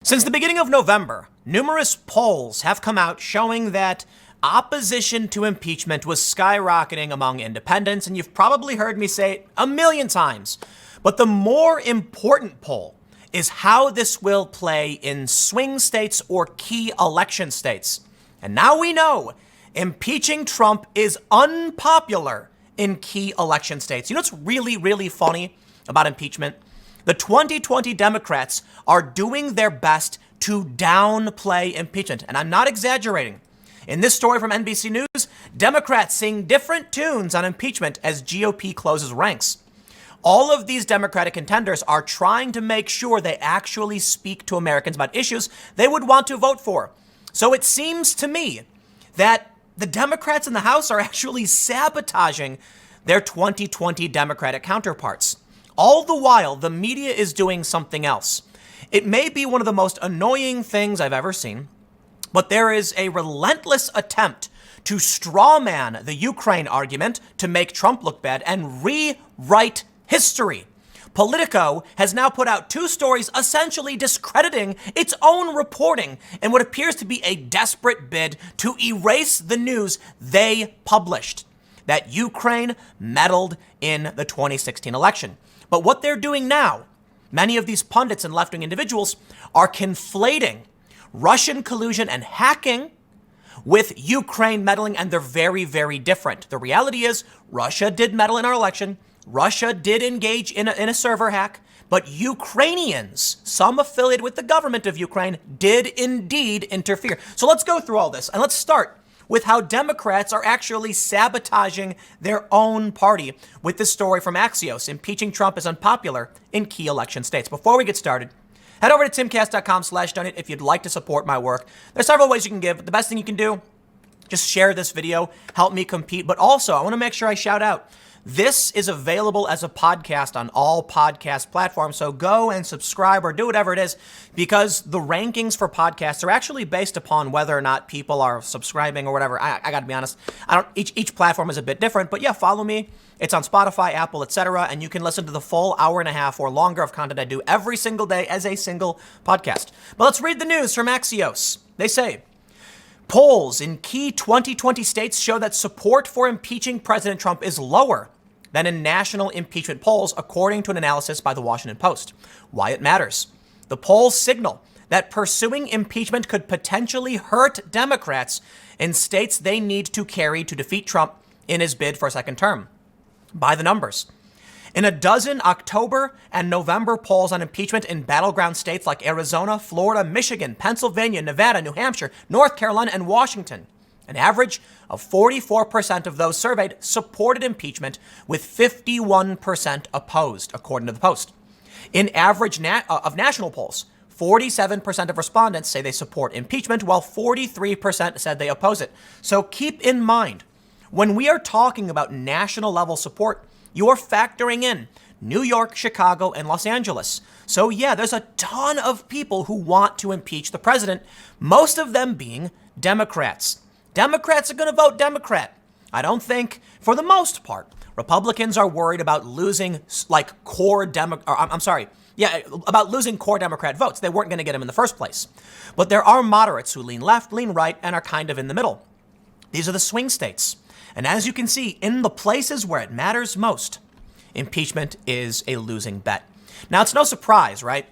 Since the beginning of November, numerous polls have come out showing that opposition to impeachment was skyrocketing among independents, and you've probably heard me say it a million times. But the more important poll is how this will play in swing states or key election states. And now we know impeaching Trump is unpopular in key election states. You know what's really, really funny about impeachment? The 2020 Democrats are doing their best to downplay impeachment. And I'm not exaggerating. In this story from NBC News, Democrats sing different tunes on impeachment as GOP closes ranks. All of these Democratic contenders are trying to make sure they actually speak to Americans about issues they would want to vote for. So it seems to me that the Democrats in the House are actually sabotaging their 2020 Democratic counterparts. All the while, the media is doing something else. It may be one of the most annoying things I've ever seen, but there is a relentless attempt to strawman the Ukraine argument to make Trump look bad and rewrite history. Politico has now put out two stories essentially discrediting its own reporting in what appears to be a desperate bid to erase the news they published, that Ukraine meddled in the 2016 election. But what they're doing now, many of these pundits and left-wing individuals are conflating Russian collusion and hacking with Ukraine meddling, and they're very, very different. The reality is Russia did meddle in our election. Russia did engage in a server hack, but Ukrainians, some affiliated with the government of Ukraine, did indeed interfere. So let's go through all this, and let's start with how Democrats are actually sabotaging their own party with this story from Axios. Impeaching Trump is unpopular in key election states. Before we get started, head over to timcast.com/donate if you'd like to support my work. There's several ways you can give, but the best thing you can do, just share this video, help me compete. But also, I want to make sure I shout out, this is available as a podcast on all podcast platforms, so go and subscribe or do whatever it is, because the rankings for podcasts are actually based upon whether or not people are subscribing or whatever. I got to be honest, each platform is a bit different, but yeah, follow me. It's on Spotify, Apple, etc., and you can listen to the full hour and a half or longer of content I do every single day as a single podcast. But let's read the news from Axios. They say, polls in key 2020 states show that support for impeaching President Trump is lower than in national impeachment polls, according to an analysis by the Washington Post. Why it matters. The polls signal that pursuing impeachment could potentially hurt Democrats in states they need to carry to defeat Trump in his bid for a second term. By the numbers. In a dozen October and November polls on impeachment in battleground states like Arizona, Florida, Michigan, Pennsylvania, Nevada, New Hampshire, North Carolina, and Washington, an average of 44% of those surveyed supported impeachment, with 51% opposed, according to the Post. In average of national polls, 47% of respondents say they support impeachment, while 43% said they oppose it. So keep in mind, when we are talking about national level support, you're factoring in New York, Chicago, and Los Angeles. So yeah, there's a ton of people who want to impeach the president, most of them being Democrats. Democrats are going to vote Democrat. I don't think, for the most part, Republicans are worried about losing about losing core Democrat votes. They weren't going to get them in the first place. But there are moderates who lean left, lean right, and are kind of in the middle. These are the swing states. And as you can see, in the places where it matters most, impeachment is a losing bet. Now, it's no surprise, right?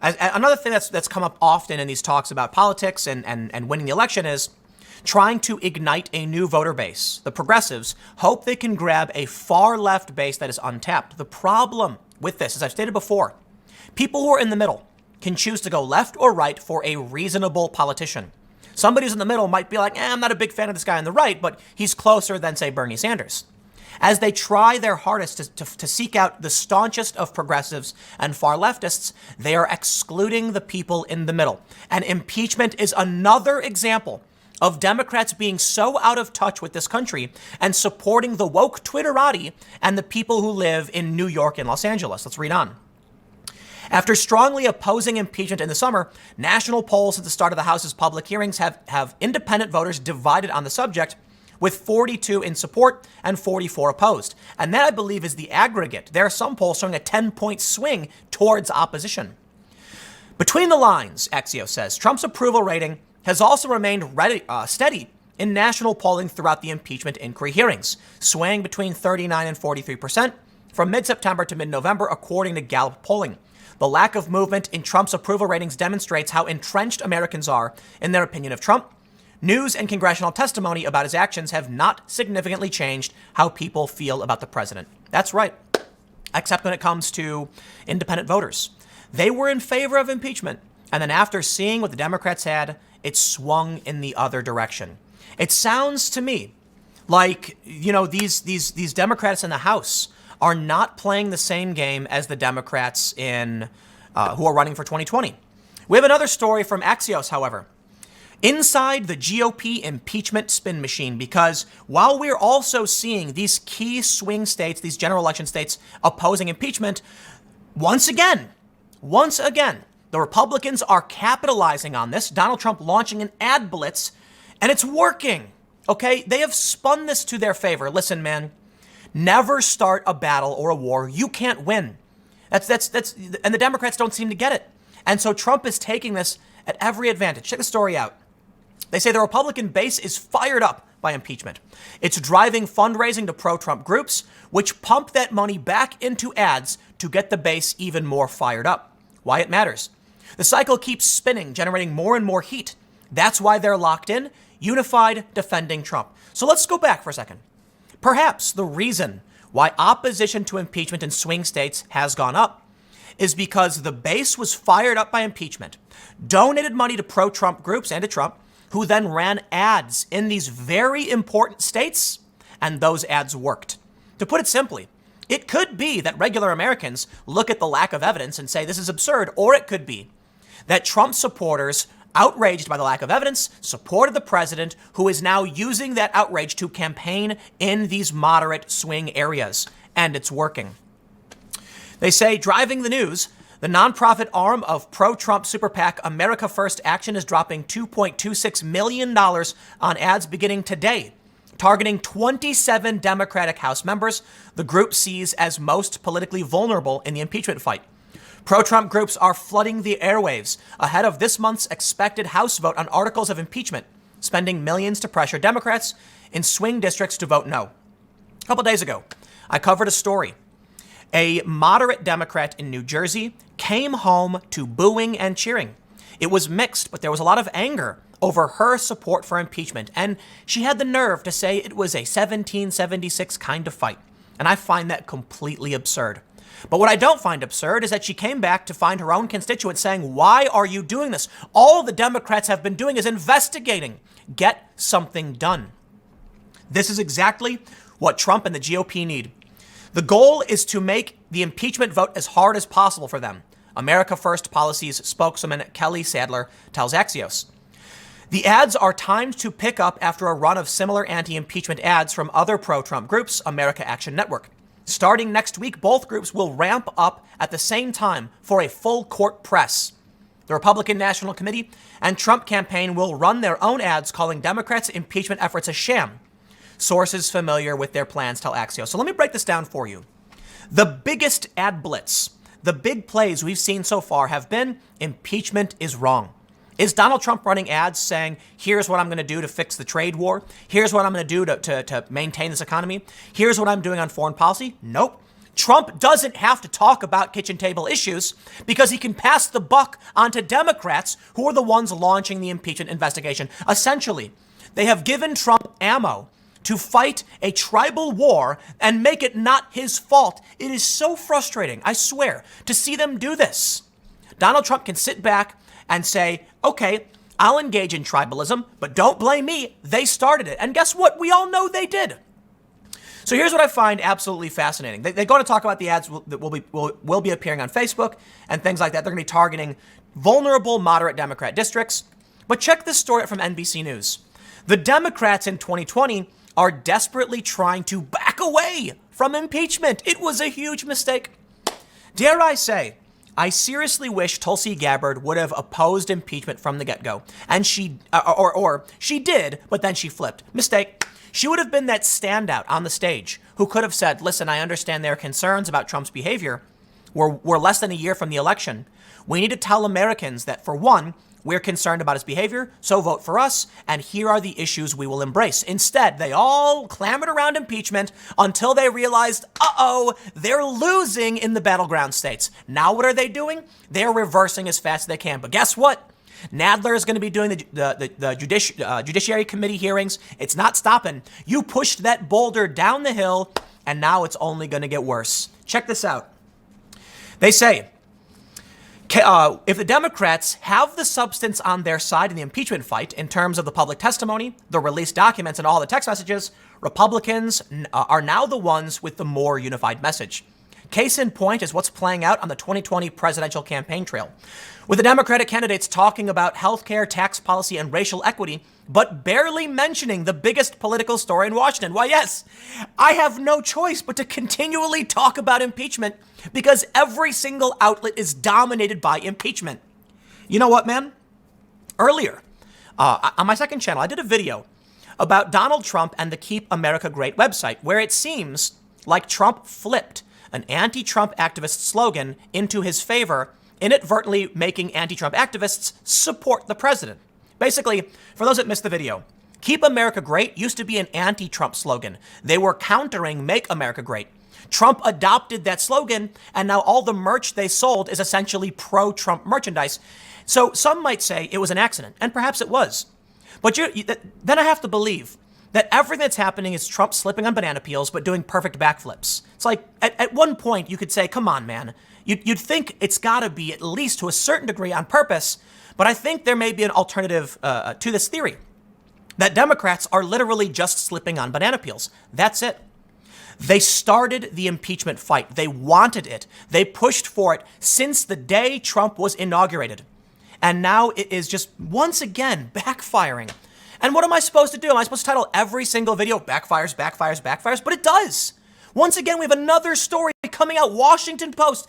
Another thing that's come up often in these talks about politics and winning the election is trying to ignite a new voter base. The progressives hope they can grab a far left base that is untapped. The problem with this, as I've stated before, people who are in the middle can choose to go left or right for a reasonable politician. Somebody who's in the middle might be like, I'm not a big fan of this guy on the right, but he's closer than, say, Bernie Sanders. As they try their hardest to seek out the staunchest of progressives and far leftists, they are excluding the people in the middle. And impeachment is another example of Democrats being so out of touch with this country and supporting the woke Twitterati and the people who live in New York and Los Angeles. Let's read on. After strongly opposing impeachment in the summer, national polls at the start of the House's public hearings have independent voters divided on the subject, with 42 in support and 44 opposed. And that, I believe, is the aggregate. There are some polls showing a 10-point swing towards opposition. Between the lines, Axios says, Trump's approval rating has also remained steady in national polling throughout the impeachment inquiry hearings, swaying between 39 and 43% from mid-September to mid-November, according to Gallup polling. The lack of movement in Trump's approval ratings demonstrates how entrenched Americans are in their opinion of Trump. News and congressional testimony about his actions have not significantly changed how people feel about the president. That's right, except when it comes to independent voters. They were in favor of impeachment, and then after seeing what the Democrats had, it swung in the other direction. It sounds to me like, these Democrats in the House are not playing the same game as the Democrats who are running for 2020. We have another story from Axios, however. Inside the GOP impeachment spin machine, because while we're also seeing these key swing states, these general election states opposing impeachment, once again, the Republicans are capitalizing on this. Donald Trump launching an ad blitz, and it's working. Okay, they have spun this to their favor. Listen, man, never start a battle or a war you can't win. That's and the Democrats don't seem to get it. And so Trump is taking this at every advantage. Check the story out. They say the Republican base is fired up by impeachment. It's driving fundraising to pro-Trump groups, which pump that money back into ads to get the base even more fired up. Why it matters. The cycle keeps spinning, generating more and more heat. That's why they're locked in, unified, defending Trump. So let's go back for a second. Perhaps the reason why opposition to impeachment in swing states has gone up is because the base was fired up by impeachment, donated money to pro-Trump groups and to Trump, who then ran ads in these very important states, and those ads worked. To put it simply, it could be that regular Americans look at the lack of evidence and say this is absurd, or it could be that Trump supporters, outraged by the lack of evidence, supported the president, who is now using that outrage to campaign in these moderate swing areas, and it's working. They say, driving the news, the nonprofit arm of pro-Trump super PAC America First Action is dropping $2.26 million on ads beginning today, targeting 27 Democratic House members the group sees as most politically vulnerable in the impeachment fight. Pro-Trump groups are flooding the airwaves ahead of this month's expected House vote on articles of impeachment, spending millions to pressure Democrats in swing districts to vote no. A couple days ago, I covered a story. A moderate Democrat in New Jersey came home to booing and cheering. It was mixed, but there was a lot of anger over her support for impeachment, and she had the nerve to say it was a 1776 kind of fight. And I find that completely absurd. But what I don't find absurd is that she came back to find her own constituents saying, why are you doing this? All the Democrats have been doing is investigating. Get something done. This is exactly what Trump and the GOP need. The goal is to make the impeachment vote as hard as possible for them. America First Policy's spokeswoman Kelly Sadler tells Axios. The ads are timed to pick up after a run of similar anti-impeachment ads from other pro-Trump groups, America Action Network. Starting next week, both groups will ramp up at the same time for a full court press. The Republican National Committee and Trump campaign will run their own ads calling Democrats' impeachment efforts a sham. Sources familiar with their plans tell Axios. So let me break this down for you. The biggest ad blitz, the big plays we've seen so far have been impeachment is wrong. Is Donald Trump running ads saying, here's what I'm going to do to fix the trade war? Here's what I'm going to do to maintain this economy? Here's what I'm doing on foreign policy? Nope. Trump doesn't have to talk about kitchen table issues because he can pass the buck onto Democrats who are the ones launching the impeachment investigation. Essentially, they have given Trump ammo to fight a tribal war and make it not his fault. It is so frustrating, I swear, to see them do this. Donald Trump can sit back and say, okay, I'll engage in tribalism, but don't blame me. They started it. And guess what? We all know they did. So here's what I find absolutely fascinating. They're going to talk about the ads that will be appearing on Facebook and things like that. They're going to be targeting vulnerable moderate Democrat districts. But check this story out from NBC News. The Democrats in 2020 are desperately trying to back away from impeachment. It was a huge mistake. Dare I say, I seriously wish Tulsi Gabbard would have opposed impeachment from the get-go. And she did, but then she flipped. Mistake. She would have been that standout on the stage who could have said, listen, I understand their concerns about Trump's behavior, We're less than a year from the election. We need to tell Americans that, for one, we're concerned about his behavior, so vote for us, and here are the issues we will embrace. Instead, they all clamored around impeachment until they realized, they're losing in the battleground states. Now what are they doing? They're reversing as fast as they can. But guess what? Nadler is going to be doing the Judiciary Committee hearings. It's not stopping. You pushed that boulder down the hill, and now it's only going to get worse. Check this out. They say, if the Democrats have the substance on their side in the impeachment fight in terms of the public testimony, the released documents, and all the text messages, Republicans are now the ones with the more unified message. Case in point is what's playing out on the 2020 presidential campaign trail, with the Democratic candidates talking about healthcare, tax policy, and racial equity, but barely mentioning the biggest political story in Washington. Why, yes, I have no choice but to continually talk about impeachment because every single outlet is dominated by impeachment. You know what, man? Earlier, on my second channel, I did a video about Donald Trump and the Keep America Great website, where it seems like Trump flipped an anti-Trump activist slogan into his favor, inadvertently making anti-Trump activists support the president. Basically, for those that missed the video, Keep America Great used to be an anti-Trump slogan. They were countering Make America Great. Trump adopted that slogan, and now all the merch they sold is essentially pro-Trump merchandise. So some might say it was an accident, and perhaps it was. But then I have to believe that everything that's happening is Trump slipping on banana peels, but doing perfect backflips. It's like, at one point, you could say, come on, man. You'd think it's got to be, at least to a certain degree, on purpose. But I think there may be an alternative to this theory, that Democrats are literally just slipping on banana peels. That's it. They started the impeachment fight. They wanted it. They pushed for it since the day Trump was inaugurated. And now it is just once again backfiring. And what am I supposed to do? Am I supposed to title every single video backfires, backfires, backfires? But it does. Once again, we have another story coming out, Washington Post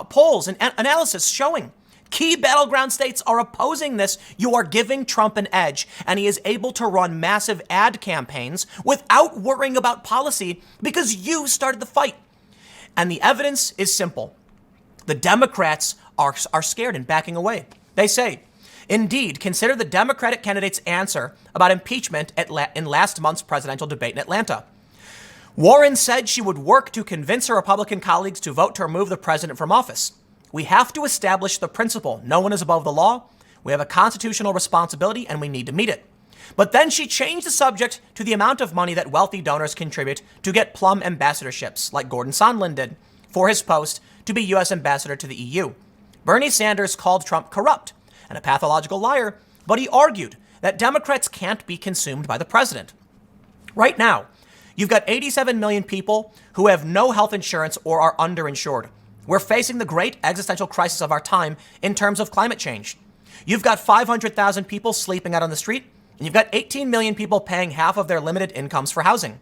polls and analysis showing key battleground states are opposing this. You are giving Trump an edge, and he is able to run massive ad campaigns without worrying about policy because you started the fight. And the evidence is simple. The Democrats are scared and backing away. They say, indeed, consider the Democratic candidate's answer about impeachment in last month's presidential debate in Atlanta. Warren said she would work to convince her Republican colleagues to vote to remove the president from office. We have to establish the principle, no one is above the law. We have a constitutional responsibility and we need to meet it. But then she changed the subject to the amount of money that wealthy donors contribute to get plum ambassadorships, like Gordon Sondland did, for his post to be U.S. ambassador to the EU. Bernie Sanders called Trump corrupt and a pathological liar, but he argued that Democrats can't be consumed by the president. Right now, you've got 87 million people who have no health insurance or are underinsured. We're facing the great existential crisis of our time in terms of climate change. You've got 500,000 people sleeping out on the street, and you've got 18 million people paying half of their limited incomes for housing.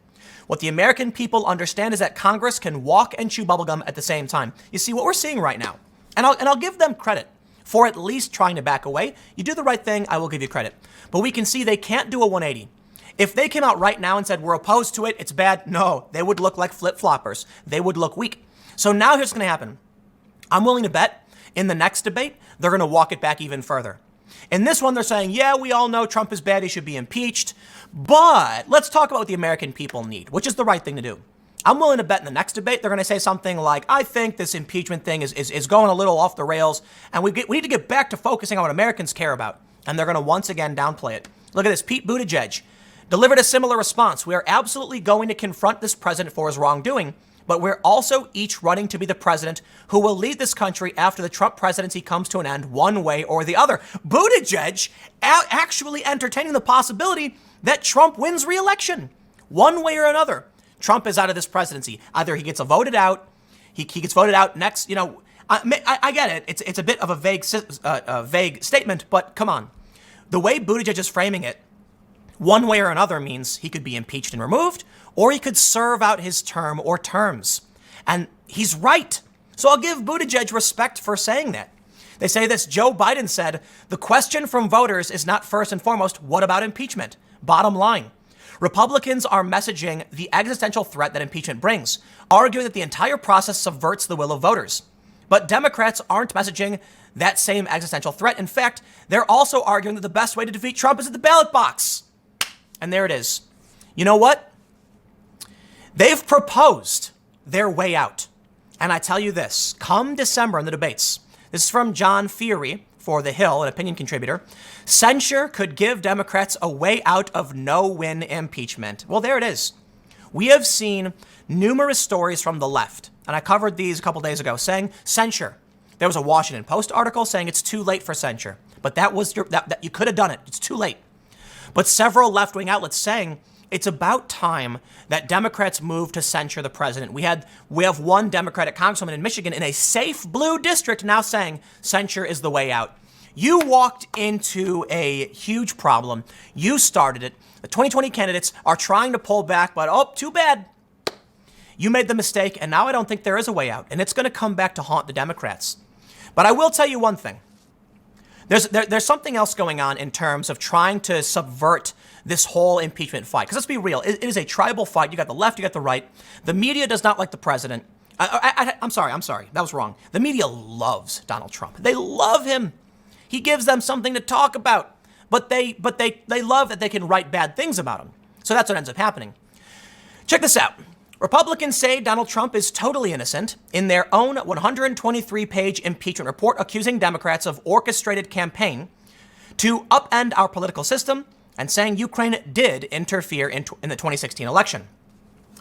What the American people understand is that Congress can walk and chew bubblegum at the same time. You see, what we're seeing right now, and I'll give them credit for at least trying to back away. You do the right thing, I will give you credit. But we can see they can't do a 180. If they came out right now and said, we're opposed to it, it's bad, no, they would look like flip-floppers. They would look weak. So now here's what's going to happen. I'm willing to bet in the next debate, they're going to walk it back even further. In this one, they're saying, yeah, we all know Trump is bad, he should be impeached. But let's talk about what the American people need, which is the right thing to do. I'm willing to bet in the next debate, they're going to say something like, I think this impeachment thing is going a little off the rails, and we need to get back to focusing on what Americans care about. And they're going to once again downplay it. Look at this. Pete Buttigieg delivered a similar response. We are absolutely going to confront this president for his wrongdoing, but we're also each running to be the president who will lead this country after the Trump presidency comes to an end one way or the other. Buttigieg actually entertaining the possibility that Trump wins re-election one way or another. Trump is out of this presidency. Either he gets voted out, he gets voted out next, I get it. It's a bit of a vague statement, but come on. The way Buttigieg is framing it, one way or another means he could be impeached and removed, or he could serve out his term or terms. And he's right. So I'll give Buttigieg respect for saying that. They say this. Joe Biden said, the question from voters is not first and foremost, what about impeachment? Bottom line. Republicans are messaging the existential threat that impeachment brings, arguing that the entire process subverts the will of voters. But Democrats aren't messaging that same existential threat. In fact, they're also arguing that the best way to defeat Trump is at the ballot box. And there it is. You know what? They've proposed their way out. And I tell you this, come December in the debates, this is from John Fiery for The Hill, an opinion contributor, censure could give Democrats a way out of no-win impeachment. Well, there it is. We have seen numerous stories from the left, and I covered these a couple days ago, saying censure. There was a Washington Post article saying it's too late for censure, but that you could have done it. It's too late. But several left-wing outlets saying it's about time that Democrats move to censure the president. We have one Democratic congresswoman in Michigan in a safe blue district now saying censure is the way out. You walked into a huge problem. You started it. The 2020 candidates are trying to pull back, but oh, too bad. You made the mistake, and now I don't think there is a way out, and it's going to come back to haunt the Democrats. But I will tell you one thing. There's something else going on in terms of trying to subvert this whole impeachment fight. Because let's be real, it is a tribal fight. You got the left, you got the right. The media does not like the president. I'm sorry. That was wrong. The media loves Donald Trump. They love him. He gives them something to talk about. But they love that they can write bad things about him. So that's what ends up happening. Check this out. Republicans say Donald Trump is totally innocent in their own 123-page impeachment report accusing Democrats of orchestrated campaign to upend our political system and saying Ukraine did interfere in the 2016 election.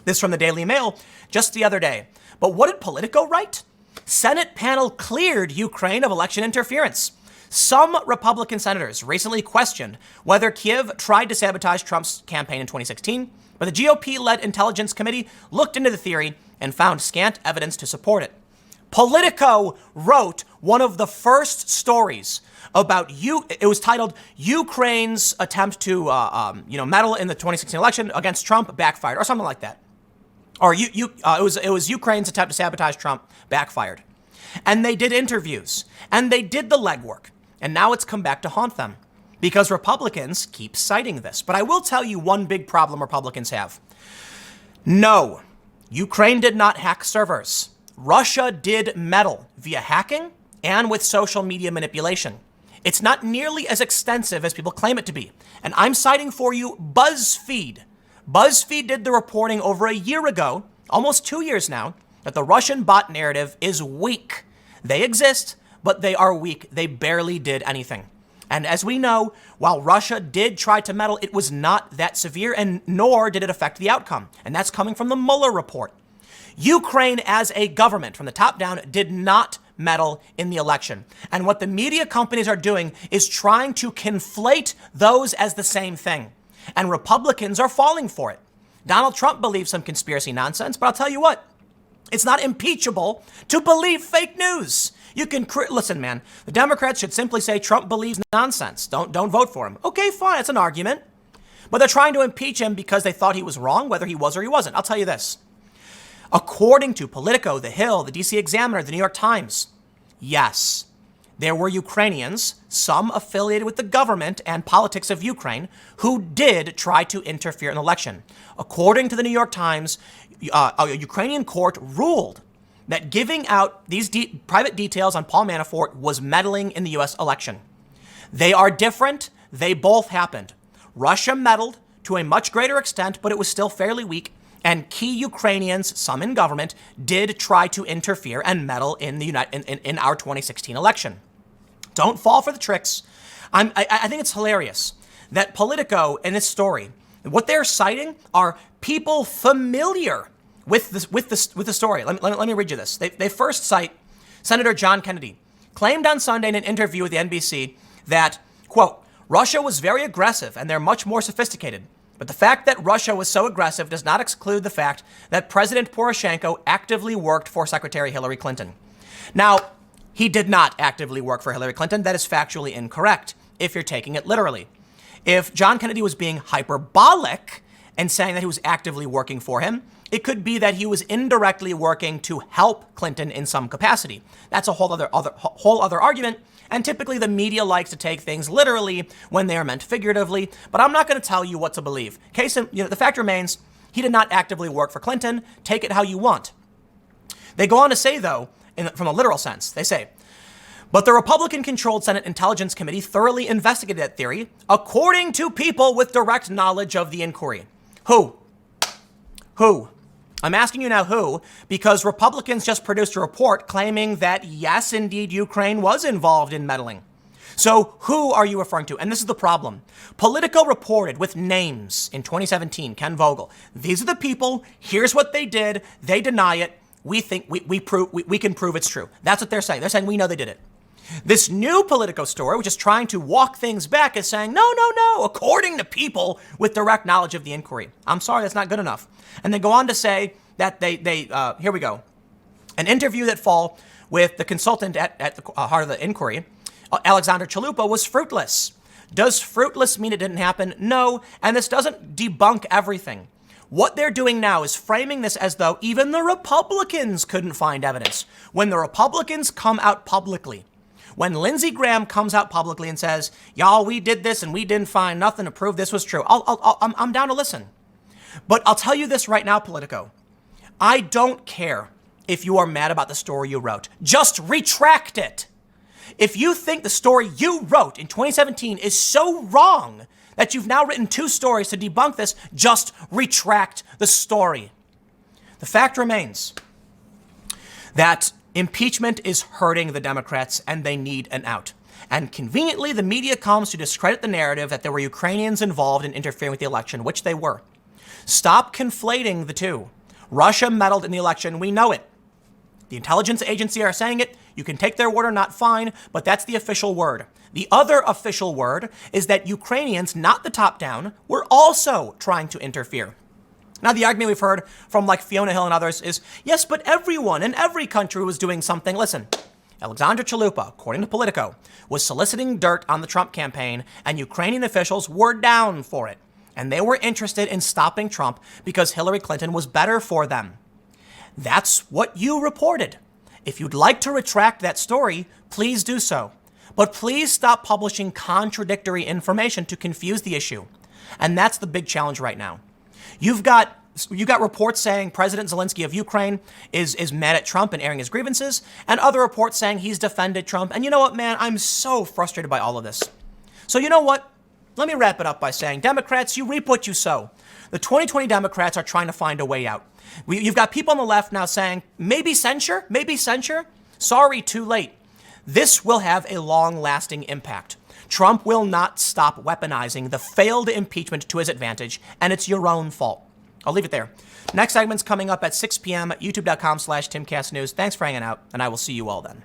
This from the Daily Mail just the other day. But what did Politico write? Senate panel cleared Ukraine of election interference. Some Republican senators recently questioned whether Kiev tried to sabotage Trump's campaign in 2016, but the GOP-led Intelligence Committee looked into the theory and found scant evidence to support it. Politico wrote one of the first stories about it was titled "Ukraine's Attempt to, meddle in the 2016 election against Trump backfired," or something like that. Or it was Ukraine's attempt to sabotage Trump backfired, and they did interviews and they did the legwork, and now it's come back to haunt them because Republicans keep citing this. But I will tell you one big problem Republicans have. No, Ukraine did not hack servers. Russia did meddle via hacking and with social media manipulation. It's not nearly as extensive as people claim it to be. And I'm citing for you BuzzFeed. BuzzFeed did the reporting over a year ago, almost 2 years now, that the Russian bot narrative is weak. They exist, but they are weak. They barely did anything. And as we know, while Russia did try to meddle, it was not that severe, and nor did it affect the outcome. And that's coming from the Mueller report. Ukraine as a government from the top down did not meddle in the election. And what the media companies are doing is trying to conflate those as the same thing. And Republicans are falling for it. Donald Trump believes some conspiracy nonsense, but I'll tell you what, it's not impeachable to believe fake news. You can listen, man. The Democrats should simply say Trump believes nonsense. Don't vote for him. Okay, fine. It's an argument. But they're trying to impeach him because they thought he was wrong, whether he was or he wasn't. I'll tell you this. According to Politico, The Hill, the DC Examiner, the New York Times, yes, there were Ukrainians, some affiliated with the government and politics of Ukraine, who did try to interfere in the election. According to the New York Times, a Ukrainian court ruled that giving out these private details on Paul Manafort was meddling in the U.S. election. They are different. They both happened. Russia meddled to a much greater extent, but it was still fairly weak. And key Ukrainians, some in government, did try to interfere and meddle in in our 2016 election. Don't fall for the tricks. I think it's hilarious that Politico in this story, what they're citing are people familiar with the story. Let me read you this. They first cite Senator John Kennedy claimed on Sunday in an interview with the NBC that, quote, Russia was very aggressive and they're much more sophisticated. But the fact that Russia was so aggressive does not exclude the fact that President Poroshenko actively worked for Secretary Hillary Clinton. Now, he did not actively work for Hillary Clinton. That is factually incorrect if you're taking it literally. If John Kennedy was being hyperbolic and saying that he was actively working for him, it could be that he was indirectly working to help Clinton in some capacity. That's a whole other argument. And typically the media likes to take things literally when they are meant figuratively. But I'm not going to tell you what to believe. The fact remains, he did not actively work for Clinton. Take it how you want. They go on to say, though, from a literal sense. They say, but the Republican-controlled Senate Intelligence Committee thoroughly investigated that theory, according to people with direct knowledge of the inquiry. Who? I'm asking you now who, because Republicans just produced a report claiming that, yes, indeed, Ukraine was involved in meddling. So who are you referring to? And this is the problem. Politico reported with names in 2017, Ken Vogel. These are the people. Here's what they did. They deny it. We think we can prove it's true. That's what they're saying. They're saying we know they did it. This new Politico story, which is trying to walk things back, is saying, no, according to people with direct knowledge of the inquiry. I'm sorry, that's not good enough. And they go on to say that here we go. An interview that fall with the consultant at the heart of the inquiry, Alexander Chalupa, was fruitless. Does fruitless mean it didn't happen? No, and this doesn't debunk everything. What they're doing now is framing this as though even the Republicans couldn't find evidence. When the Republicans come out publicly, when Lindsey Graham comes out publicly and says, y'all, we did this and we didn't find nothing to prove this was true, I'm down to listen. But I'll tell you this right now, Politico. I don't care if you are mad about the story you wrote. Just retract it. If you think the story you wrote in 2017 is so wrong that you've now written 2 stories to debunk this, just retract the story. The fact remains that impeachment is hurting the Democrats and they need an out. And conveniently, the media comes to discredit the narrative that there were Ukrainians involved in interfering with the election, which they were. Stop conflating the two. Russia meddled in the election. We know it. The intelligence agency are saying it. You can take their word or not, fine, but that's the official word. The other official word is that Ukrainians, not the top down, were also trying to interfere. Now, the argument we've heard from like Fiona Hill and others is, yes, but everyone in every country was doing something. Listen, Alexander Chalupa, according to Politico, was soliciting dirt on the Trump campaign, and Ukrainian officials were down for it. And they were interested in stopping Trump because Hillary Clinton was better for them. That's what you reported. If you'd like to retract that story, please do so. But please stop publishing contradictory information to confuse the issue. And that's the big challenge right now. You've got reports saying President Zelensky of Ukraine is mad at Trump and airing his grievances, and other reports saying he's defended Trump. And you know what, man? I'm so frustrated by all of this. So you know what? Let me wrap it up by saying, Democrats, you reap what you sow. The 2020 Democrats are trying to find a way out. You've got people on the left now saying, maybe censure. Sorry, too late. This will have a long-lasting impact. Trump will not stop weaponizing the failed impeachment to his advantage, and it's your own fault. I'll leave it there. Next segment's coming up at 6 p.m. at youtube.com/TimCastNews. Thanks for hanging out, and I will see you all then.